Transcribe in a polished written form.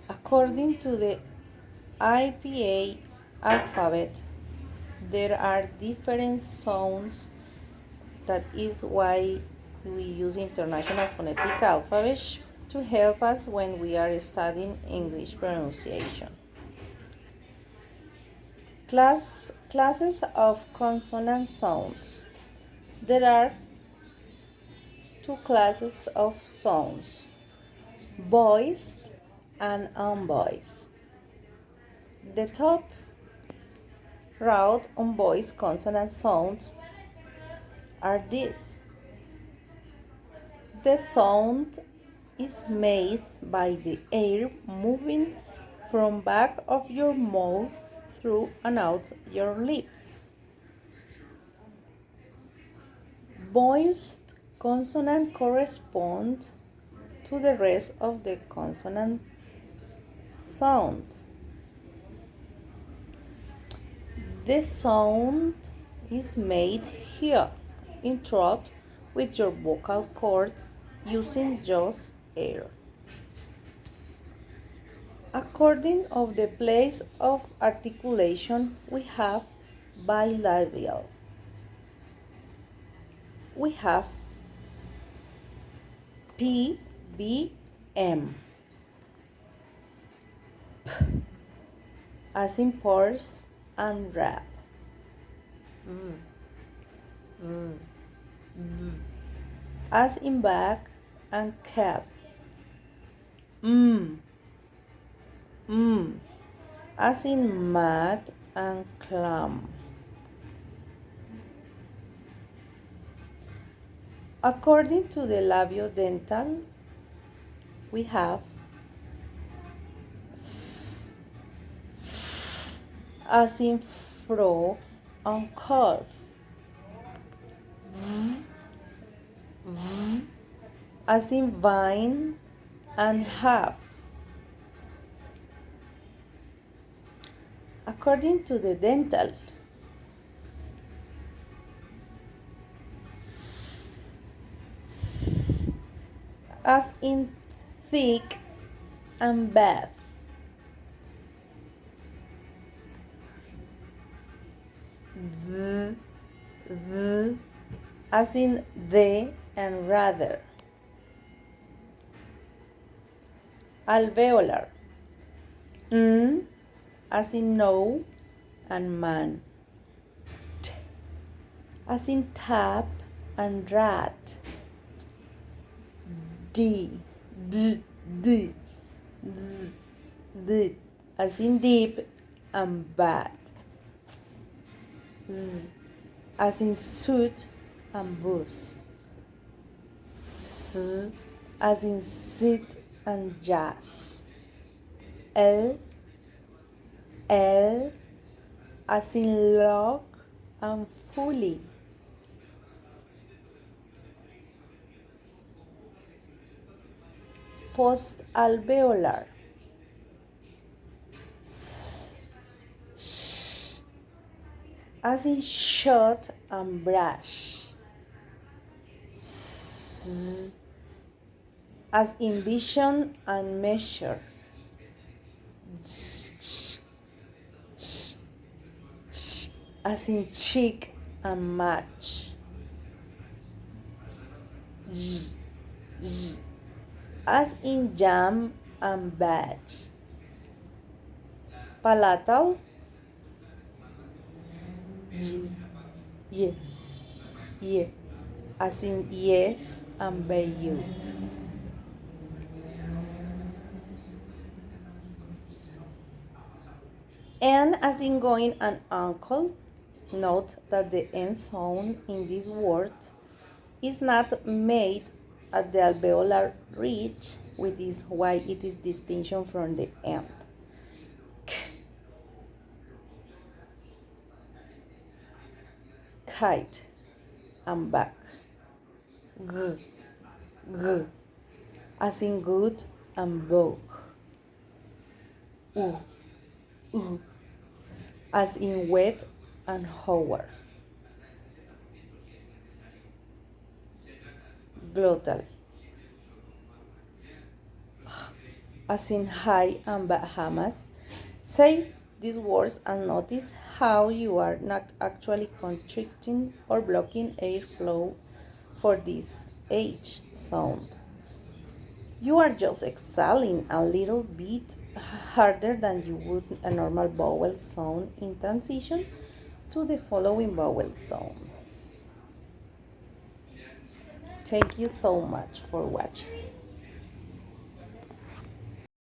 According to the IPA alphabet, there are different sounds. That is why we use International Phonetic Alphabet to help us when we are studying English pronunciation. Classes of consonant sounds. There are two classes of sounds, voiced and unvoiced. The top route unvoiced consonant sounds are these. The sound is made by the air moving from back of your mouth through and out your lips. Voiced consonant correspond to the rest of the consonant sounds. The sound is made here in throat with your vocal cords using just air. According of the place of articulation, we have bilabial. We have P, B, M. P, as in purse and rap. As in bag and cap. As in mat and clam. According to the labiodental, we have as in fro and calf. As in vine and half. According to the dental, as in thick and bad. The, as in the and rather. Alveolar, as in no and man. T, as in tap and rat. D, z, as in deep and bad. Z, as in suit and booze. S, as in sit and jazz. L, as in log and fully. Post-alveolar. As in shot and brush. As in vision and measure. As in cheek and match. As in jam and badge. Palatal. Yeah. As in yes and bayou. And as in going and uncle, note that the end sound in this word is not made at the alveolar ridge, which is why it is distinction from the end. Kite and back. G, as in good and book. As in wet and hour. Glottal. as in hi and Bahamas. Say these words and notice how you are not actually constricting or blocking airflow for this H sound. You are just exhaling a little bit harder than you would a normal vowel sound in transition to the following vowel sound. Thank you so much for watching.